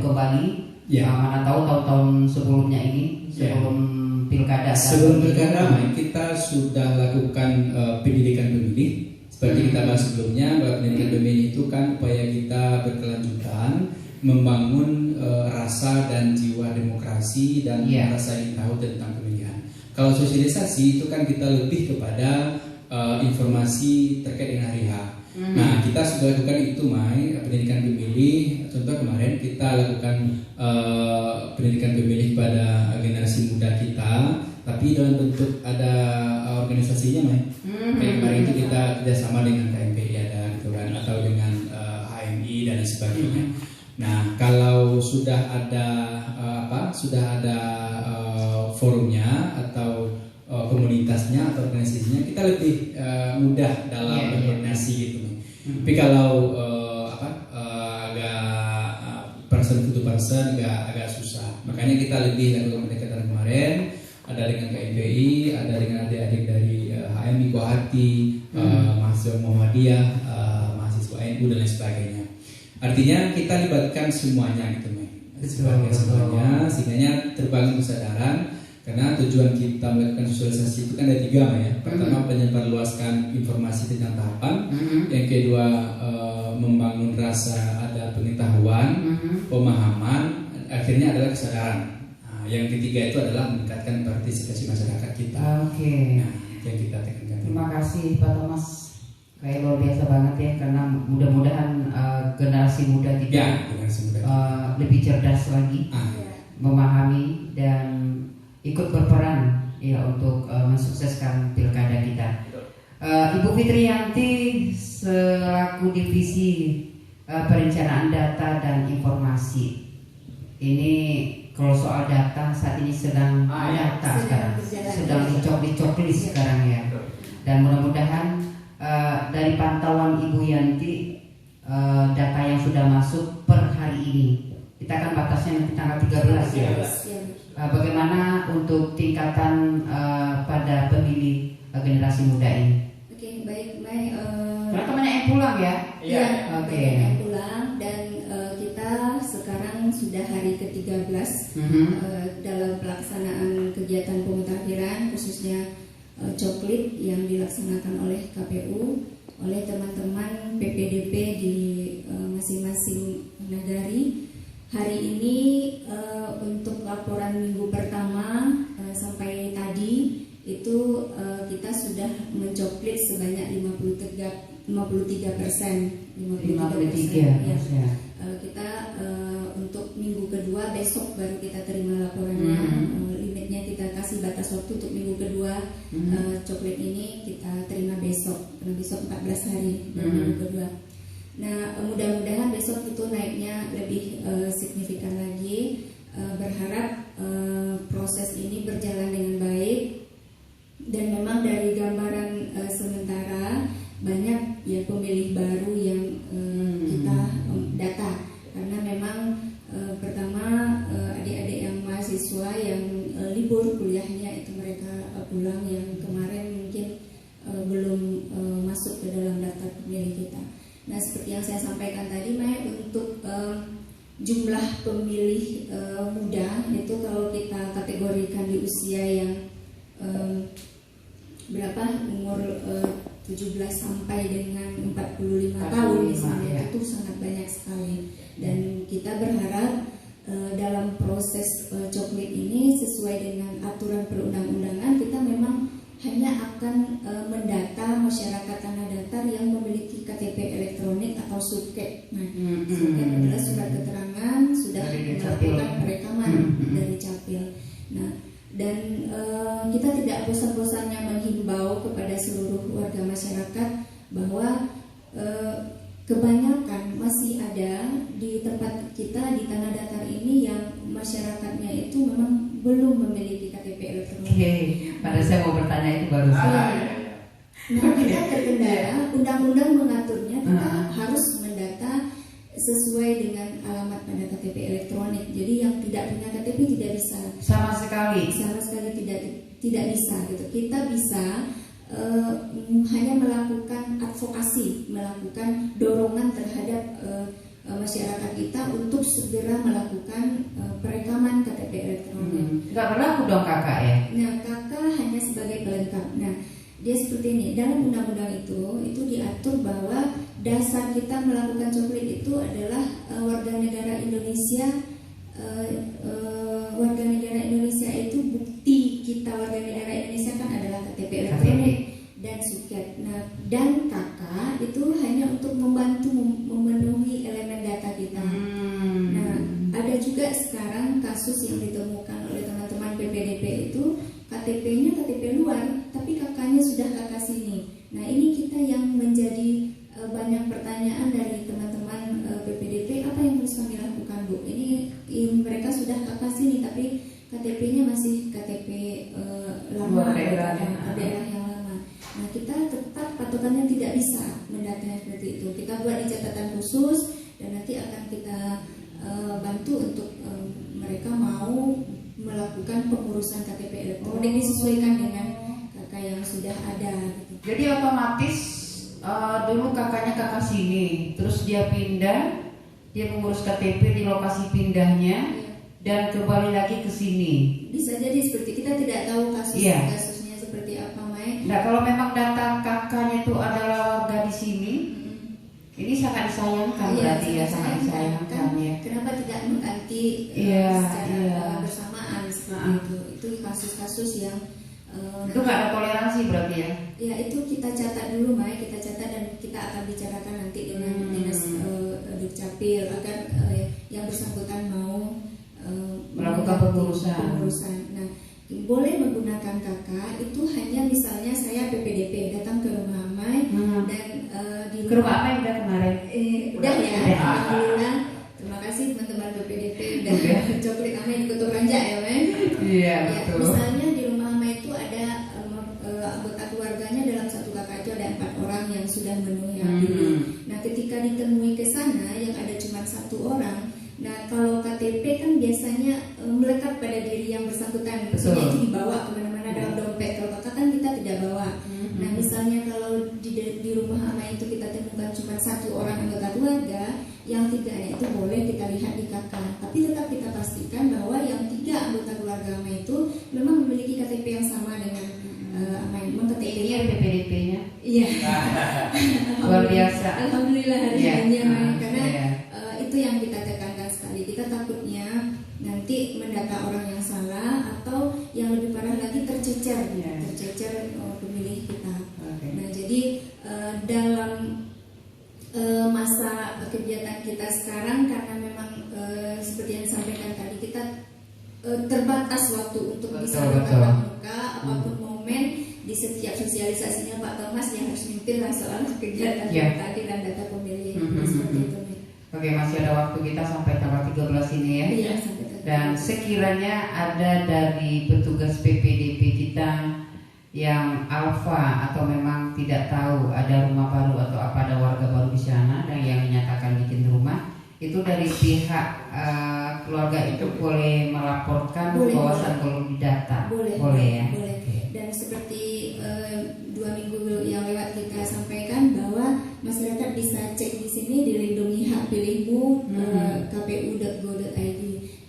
kembali. Ya. Mana tahu tahun-tahun sebelumnya ini, sebelum pilkada. Sebelum pilkada kita sudah lakukan pendidikan pemilih. Seperti kita bahas sebelumnya, bahwa pendidikan pemilih itu kan upaya kita berkelanjutan membangun rasa dan jiwa demokrasi dan rasa ingin tahu tentang pemilihan. Kalau sosialisasi itu kan kita lebih kepada informasi terkait dengan hari H. Nah, kita sudah lakukan itu, Mai, pendidikan pemilih. Contoh kemarin kita lakukan pendidikan pemilih pada generasi muda kita, tapi dalam bentuk ada organisasinya, Mai. Kayak kemarin itu kita kerjasama dengan KMPI ada gitu kan, atau dengan HMI dan lain sebagainya. Nah, kalau sudah ada forumnya atau komunitasnya atau organisasinya, kita lebih mudah dalam berkoordinasi gitu. Tapi kalau agak person to person agak susah. Makanya kita lebih lakukan pendekatan kemarin, ada dengan KMPI, ada dengan adik-adik dari HMI Kuahati, mahasiswa Muhammadiyah, mahasiswa NU dan lain sebagainya. Artinya kita libatkan semuanya gitu, semuanya, sehingga terbangun kesadaran. Karena tujuan kita melakukan sosialisasi itu kan ada 3, ya. Pertama, menyebarluaskan informasi tentang tahapan. Yang kedua, membangun rasa ada pengetahuan, pemahaman. Akhirnya adalah kesadaran. Nah, yang ketiga itu adalah meningkatkan partisipasi masyarakat kita. Nah, yang kita tekankan. Terima kasih Pak Thomas. Kayak luar biasa banget ya, karena mudah-mudahan generasi muda kita lebih cerdas lagi, memahami dan ikut berperan ya untuk mensukseskan pilkada kita. Ibu Fitriyanti selaku divisi perencanaan data dan informasi. Ini kalau soal data saat ini sedang sedang dicoklis sekarang ya. Dan mudah-mudahan dari pantauan Ibu Yanti, data yang sudah masuk per hari ini, kita akan batasnya nanti tanggal 13 ya. Bagaimana untuk tingkatan pada pemilih generasi muda ini? Oke, baik, Mai. Karena banyak yang pulang ya? Iya, banyak yang pulang, dan kita sekarang sudah hari ke-13 dalam pelaksanaan kegiatan pemutakhiran, khususnya coklit yang dilaksanakan oleh KPU, oleh teman-teman PPDP di masing-masing nagari. Hari ini untuk laporan minggu pertama sampai tadi itu kita sudah mencoklit sebanyak 53%. 53%. Ya. Kita untuk minggu kedua besok baru kita terima laporannya. Limitnya kita kasih batas waktu untuk minggu kedua. Coklit ini kita terima besok. Karena besok 14 hari dari minggu kedua. Nah, mudah-mudahan besok itu naiknya lebih signifikan lagi. Berharap proses ini berjalan dengan baik. Dan memang dari gambaran sementara banyak ya pemilih baru yang kita data. Karena memang pertama adik-adik yang mahasiswa yang libur kuliahnya itu mereka pulang, yang kemarin mungkin belum masuk ke dalam data pemilih kita. Nah, seperti yang saya sampaikan tadi, Mai, untuk jumlah pemilih muda itu kalau kita kategorikan di usia yang berapa, umur 17 sampai dengan 45 tahun misalnya, itu sangat banyak sekali. Dan kita berharap dalam proses coklit ini sesuai dengan aturan perundang-undangan, kita memang hanya akan mendata masyarakat tanah datar yang memiliki KTP elektronik atau SUKE. Nah, SUKE adalah surat keterangan sudah melakukan perekaman dari Capil. Nah, dan kita tidak bosan-bosannya menghimbau kepada seluruh warga masyarakat bahwa kebanyakan masih ada di tempat kita di tanah datar ini yang masyarakatnya itu memang belum memiliki KTP elektronik. Pada saya mau bertanya itu baru saja. Nah, kita terkendala, undang-undang mengaturnya kita harus mendata sesuai dengan alamat pada KTP elektronik. Jadi yang tidak punya KTP tidak bisa. Sama sekali tidak bisa gitu. Kita bisa hanya melakukan advokasi, melakukan dorongan terhadap masyarakat kita untuk segera melakukan perekaman KTP elektronik. Nggak berlaku dong kakak ya? Nah, kakak hanya sebagai pelengkap. Nah, dia seperti ini, dalam undang-undang itu diatur bahwa dasar kita melakukan coklit itu adalah warga negara Indonesia. Warga negara Indonesia itu bukti kita warga negara Indonesia kan adalah KTP elektronik dan suket. Nah, dan kakak itu hanya untuk membantu memenuhi elemen data kita. Nah, ada juga sekarang kasus yang ditemukan oleh teman-teman PPDP itu KTP-nya KTP luar, tapi kakaknya sudah kakak sini. Nah, ini kita yang menjadi banyak pertanyaan dari teman-teman PPDP, apa yang harus kami lakukan, Bu? Ini mereka sudah kakak sini, tapi KTP-nya masih KTP lama, daerah yang lama. Nah, kita tetap patokannya tidak bisa mendatanya seperti itu. Kita buat di catatan khusus dan nanti akan kita bantu untuk mereka mau melakukan pengurusan KTP elektronik disesuaikan dengan kakak yang sudah ada. Gitu. Jadi otomatis dulu kakaknya kakak sini, terus dia pindah, dia mengurus KTP di lokasi pindahnya. Dan kembali lagi ke sini. Bisa jadi seperti kita tidak tahu kasusnya seperti apa, Mai. Nah, kalau memang data kakaknya itu adalah warga di sini, ini sangat disayangkan berarti ya, sangat disayangkan ya. Kenapa tidak mengganti secara bersamaan seperti itu? Itu kasus-kasus yang itu nggak ada toleransi berarti ya? Ya, itu kita catat dulu, Mai. Kita catat dan kita akan bicarakan nanti dengan dinas Dukcapil agar yang bersangkutan mau melakukan pengurusan. Nah, boleh menggunakan kakak itu hanya misalnya saya PPDP datang ke rumah Amai dan di ke rumah Amai udah kemarin. Udah ya, alhamdulillah. Terima kasih teman-teman PPDP udah coklit Amai di Kutub Ranca ya, Men. Iya, betul. Misalnya di rumah Amai itu ada anggota keluarganya dalam satu kakak itu ada 4 orang yang sudah memenuhi hak pilih. Nah, ketika ditemui ke sana yang ada cuma 1 orang. Nah, kalau KTP kan biasanya melekat pada diri yang bersangkutan, maksudnya itu dibawa kemana-mana dalam dompet. Kalau kakak kan kita tidak bawa. Nah, misalnya kalau di rumah Amai itu kita temukan cuma 1 orang anggota keluarga, yang 3-nya itu boleh kita lihat di kakak. Tapi tetap kita pastikan bahwa yang 3 anggota keluarga Amai itu memang memiliki KTP yang sama dengan Amai. Memang KTP-nya PPDP-nya? Iya. Luar biasa. Alhamdulillah hari ini Amai, karena itu yang kita tekankan sekali. Kita takutnya nanti mendata orang yang salah atau yang lebih parah lagi tercecer pemilih kita. Nah, jadi dalam masa kegiatan kita sekarang karena memang seperti yang disampaikan tadi kita terbatas waktu untuk bisa bertatap muka, apapun momen di setiap sosialisasinya Pak Thomas yang harus mimpin soal kegiatan tadi dan data pemilih seperti itu. Oke, masih ada waktu kita sampai tanggal 13 ini ya. Iya, sampai tanggal. Dan sekiranya ada dari petugas PPDP kita yang alfa atau memang tidak tahu ada rumah baru atau apa ada warga baru di sana dan yang menyatakan bikin rumah, itu dari pihak keluarga itu boleh melaporkan bahwasan belum didata. Boleh ya. Boleh. Dan seperti 2 minggu yang lewat kita sampaikan bahwa masyarakat bisa cek di sini dilindungi hak pilihmu kpu.go.id.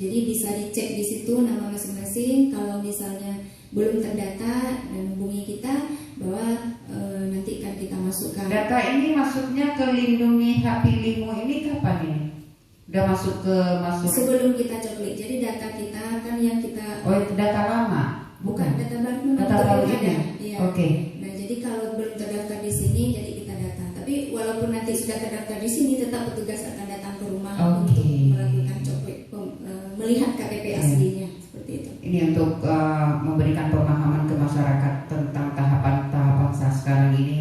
Jadi bisa dicek di situ nama masing-masing. Kalau misalnya belum terdata dan hubungi kita bahwa nanti akan kita masukkan. Data ini maksudnya ke lindungi hak pilihmu ini kapan ini? Udah masuk sebelum kita coklit. Jadi data kita kan yang kita itu data lama. Bukan data baru, data baru ini. Iya. Oke. Nah, jadi kalau belum terdaftar di sini, jadi kita data. Tapi walaupun nanti sudah terdaftar di sini, tetap petugas akan datang ke rumah untuk melakukan coklit, melihat KTP aslinya seperti itu. Ini untuk memberikan pemahaman ke masyarakat tentang tahapan-tahapan saat sekarang ini.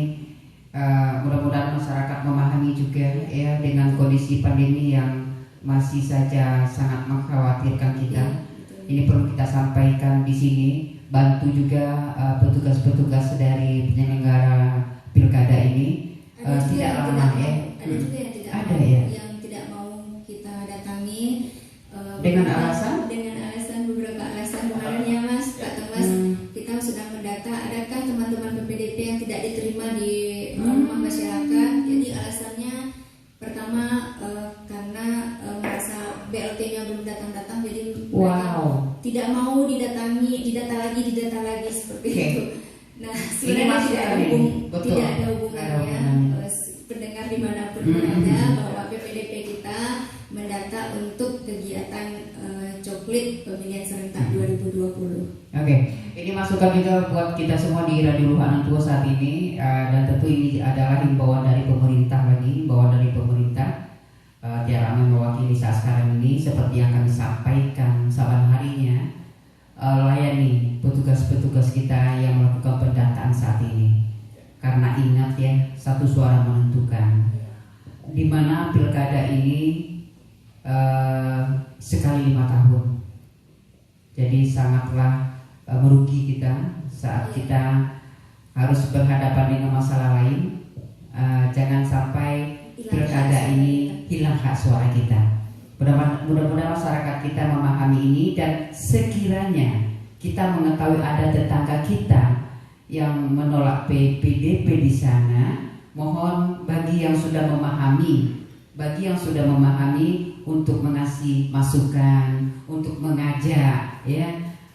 Mudah-mudahan masyarakat memahami juga ya dengan kondisi pandemi yang masih saja sangat mengkhawatirkan kita. Ini perlu kita sampaikan di sini. Bantu juga petugas-petugas dari penyelenggara pilkada ini tidak lama ya. Ada juga yang tidak ada mau, ya. Yang tidak mau kita datangi dengan alasan? Dengan alasan beberapa alasan kemarin ya Mas, Pak Thomas, kita sudah mendata. Adakah teman-teman PPDP yang tidak diterima di rumah masyarakat? Jadi alasannya pertama kami datang-datang, jadi Wow. tidak mau didata lagi seperti itu. Nah, sebenarnya tidak ada hubungannya. Pendengar dimanapun berada bahwa PPDP kita mendata untuk kegiatan coklit pemilihan serentak 2020. Oke, ini masukan juga buat kita semua di Radio Luhana Tua saat ini, dan tentu ini adalah himbauan dari pemerintah Tiara mewakili saat sekarang ini seperti yang kami sampaikan saban harinya, layani petugas-petugas kita yang melakukan pendataan saat ini, karena ingat ya, satu suara menentukan, di mana pilkada ini sekali 5 tahun, jadi sangatlah merugi kita saat kita harus berhadapan dengan masalah lain. Jangan sampai pilkada ini hilang hak suara kita. Mudah-mudahan masyarakat kita memahami ini, dan sekiranya kita mengetahui ada tetangga kita yang menolak PPDP di sana, mohon bagi yang sudah memahami untuk mengasih masukan, untuk mengajak ya,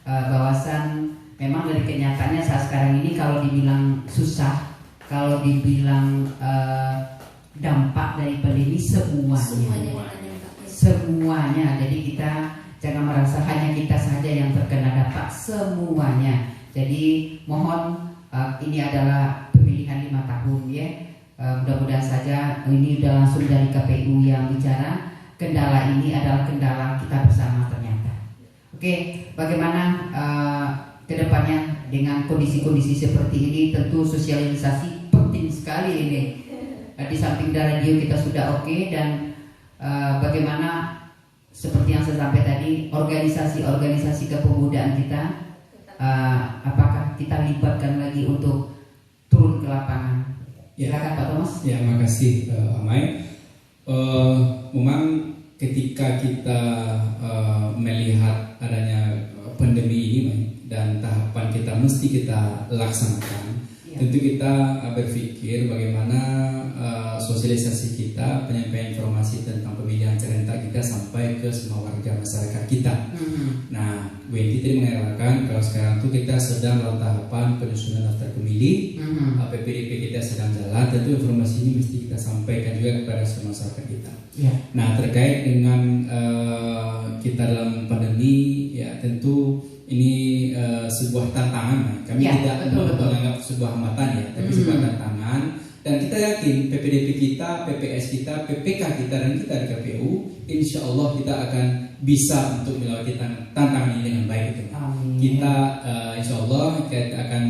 bahwasan memang dari kenyataannya saat sekarang ini kalau dibilang susah, kalau dibilang dampak dari pandemi semuanya. Jadi kita jangan merasa hanya kita saja yang terkena dampak, semuanya. Jadi mohon, ini adalah pemilihan 5 tahun ya. Mudah-mudahan saja ini sudah langsung dari KPU yang bicara. Kendala ini adalah kendala kita bersama ternyata. Oke, bagaimana kedepannya dengan kondisi-kondisi seperti ini? Tentu sosialisasi penting sekali ini. Di samping dari radio kita sudah oke, dan bagaimana seperti yang saya sampaikan tadi, organisasi kepemudaan kita, apakah kita libatkan lagi untuk turun ke lapangan? Silakan Pak Thomas. Ya, makasih Amai. Memang ketika kita melihat adanya pandemi ini dan tahapan kita mesti kita laksanakan, tentu kita berpikir bagaimana sosialisasi kita, penyampaian informasi tentang pemilihan serentak kita sampai ke semua warga masyarakat kita. Nah, Wendy tadi mengatakan kalau sekarang tuh kita sedang dalam tahapan penyusunan daftar pemilih, PPDP kita sedang jalan, tentu informasi ini mesti kita sampaikan juga kepada semua masyarakat kita. Nah, terkait dengan kita dalam pandemi, ya tentu ini sebuah tantangan. Kami tidak menganggap sebuah hambatan ya, tapi sebuah tantangan. Dan kita yakin PPDP kita, PPS kita, PPK kita, dan kita di KPU, insya Allah kita akan bisa untuk melewati tantangan ini dengan baik. Kita insya Allah kita akan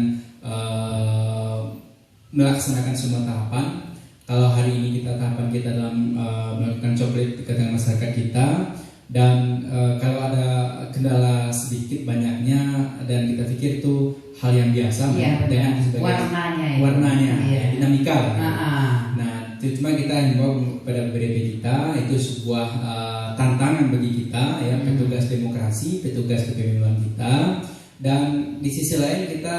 melaksanakan semua tahapan. Kalau hari ini tahapan kita dalam melakukan coklit ke tengah masyarakat kita, dan kalau ada kendala sedikit banyaknya, dan kita pikir itu hal yang biasa dengan warnanya dinamika. Nah, itu cuma kita himbau pada PPDP kita, itu sebuah tantangan bagi kita ya, petugas demokrasi, petugas kepemiluan kita, dan di sisi lain kita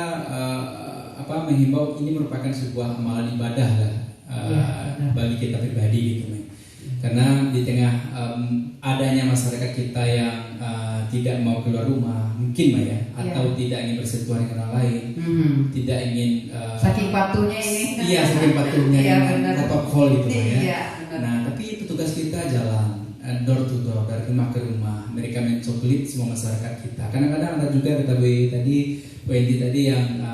menghimbau ini merupakan sebuah amalan ibadah lah bagi kita pribadi gitu. Karena di tengah adanya masyarakat kita yang tidak mau keluar rumah, mungkin ya, atau tidak ingin bersentuhan dengan orang lain, tidak ingin saking patuhnya ini. Iya, saking patuhnya protokol gitu ya. Nah, tapi petugas kita jalan door to door, dari rumah ke rumah, mereka mencoklit semua masyarakat kita. Kadang-kadang ada juga ketahui tadi Wendy tadi yang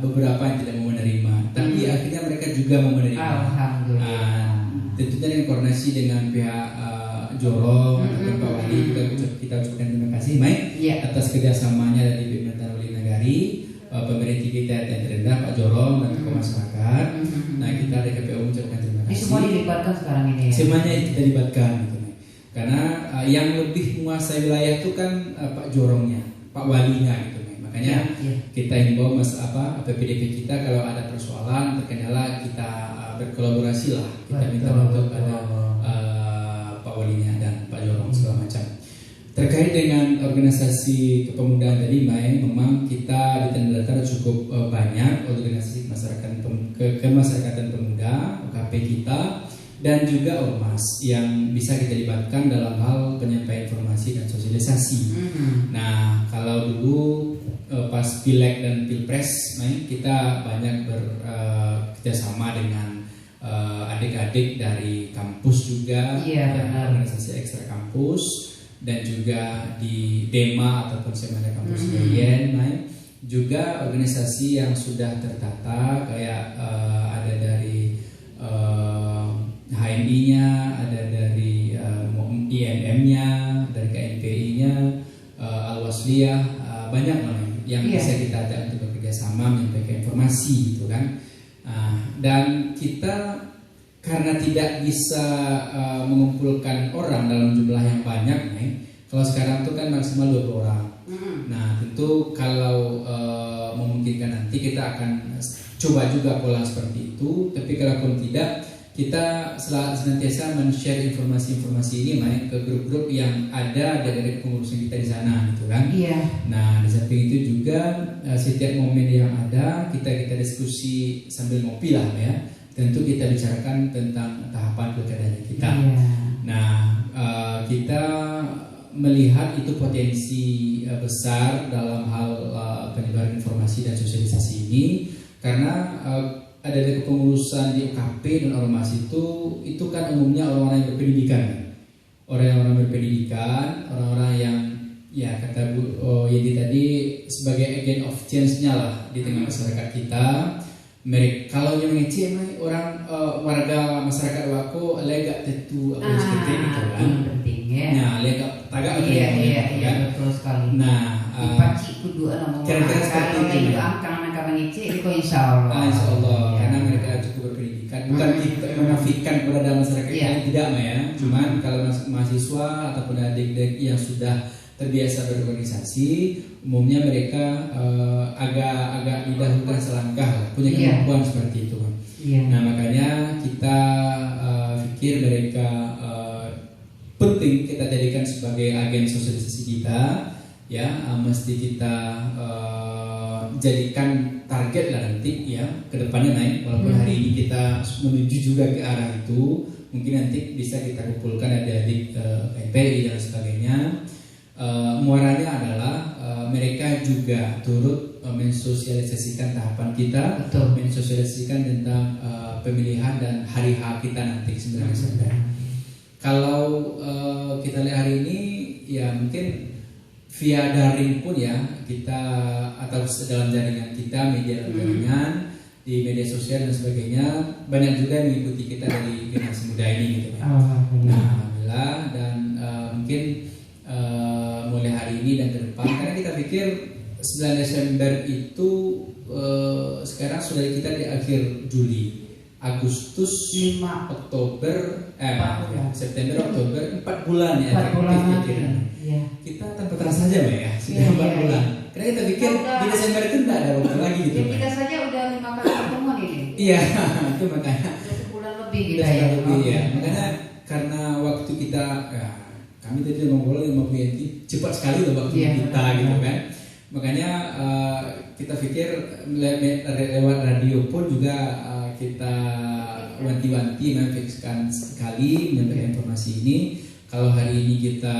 beberapa yang tidak mau menerima, tapi akhirnya mereka juga mau menerima. Alhamdulillah. Tentunya dengan koordinasi dengan pihak Jorong ataupun Pak Wali juga kita ucapkan terima kasih atas kerjasamanya dari Pemerintahan Wali Nagari, pemerintah kita yang terendah Pak Jorong dan tokoh masyarakat. Nah, kita dari KPU ucapkan terima kasih. Semua dilibatkan sekarang ini. Semuanya kita libatkan gitu. Karena yang lebih menguasai wilayah itu kan Pak Jorongnya, Pak Walinya gitu. Makanya kita himbau PPDP kita kalau ada persoalan terkendala kita berkolaborasi lah, kita minta untuk ada Pak Walinya dan Pak Jorong segala macam. Terkait dengan organisasi kepemudaan tadi, memang kita di Tanah Datar cukup banyak organisasi kemasyarakatan pemuda (OKP) kita, dan juga ormas yang bisa kita libatkan dalam hal penyampaian informasi dan sosialisasi. Nah, kalau dulu pas Pileg dan Pilpres, kita banyak bekerjasama dengan adik-adik dari kampus juga, organisasi ekstra kampus, dan juga di DEMA ataupun Semana Kampus Yayen, juga organisasi yang sudah tertata kayak ada dari HMI-nya, ada dari IMM-nya, dari KNPI-nya, Al-Wasliyah, banyak yang bisa kita ajak untuk bekerja sama menyampaikan informasi gitu kan. Dan kita karena tidak bisa mengumpulkan orang dalam jumlah yang banyak, kalau sekarang tuh kan maksimal 20 orang. Nah, tentu kalau memungkinkan nanti kita akan coba juga pola seperti itu. Tapi kalaupun tidak, kita senantiasa men-share informasi-informasi ini ke grup-grup yang ada dari pengurusan kita di sana gitu kan. Nah, di samping itu juga setiap momen yang ada kita diskusi sambil ngopi lah ya. Tentu kita bicarakan tentang tahapan pilkadanya kita. Nah, kita melihat itu potensi besar dalam hal penyebaran informasi dan sosialisasi ini, karena ada dari kepengurusan di UKP dan ormas itu kan umumnya orang-orang yang berpendidikan, orang-orang berpendidikan, orang-orang yang ya kata Bu Yedi tadi sebagai agent of change-nya lah di tengah masyarakat kita. Mereka kalau yang mengecek orang warga masyarakat wako lega tentu apa seperti itu kan. Nah, lega tagak iya betul sekali. Nah, dipaci kudu ana kira-kira seperti itu. Angka mengecek itu insyaallah. Insyaallah karena mereka cukup berpendidikan. Bukan kita menafikan kepada masyarakat yang tidak ya. Cuman kalau mahasiswa ataupun adik-adik yang sudah terbiasa berorganisasi, umumnya mereka agak didahulukan selangkah, punya kemampuan seperti itu. Nah, makanya kita pikir mereka penting kita jadikan sebagai agen sosialisasi kita, ya mesti kita jadikan target lah nanti ya kedepannya naik. Walaupun hari ini kita menuju juga ke arah itu, mungkin nanti bisa kita kumpulkan adik-adik KNPI dan sebagainya. Muaranya adalah mereka juga turut mensosialisasikan tahapan kita, mensosialisasikan tentang pemilihan dan hari H kita nanti 9 Desember. Kalau kita lihat hari ini ya mungkin via daring pun ya kita atau dalam jaringan kita, media jaringan di media sosial dan sebagainya, banyak juga yang mengikuti kita dari generasi muda ini gitu kan. Nah, alhamdulillah, dan mungkin mulai hari ini dan ke depan, karena kita pikir 9 Desember itu sekarang sudah kita di akhir Juli, Agustus, 5 Oktober, September, Oktober, 4 bulan ya. 4 bulan ya. Kita tanpa terasa saja Mbak ya, sudah 4 bulan. Karena kita pikir di Desember itu tidak ada waktu lagi gitu. Kita saja udah 5 kali pertemuan ini. Iya, itu makanya. Udah sebulan lebih kita ya. Makanya karena waktu kita kami tadi ngobrol sama Bu Yenti, cepat sekali loh waktu kita gitu kan. Makanya kita pikir lewat radio pun juga kita wanti-wanti menyampaikan sekali menyampaikan informasi ini. Kalau hari ini kita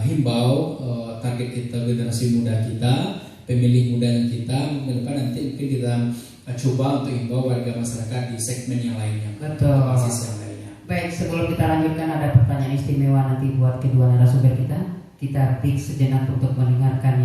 himbau target kita generasi muda kita, pemilih muda kita, ke depan nanti mungkin kita coba untuk himbau warga masyarakat di segmen yang lainnya. Betul. Basis yang lainnya. Baik, sebelum kita lanjutkan ada pertanyaan istimewa nanti buat kedua narasumber kita. Kita break sejenak untuk mendengarkan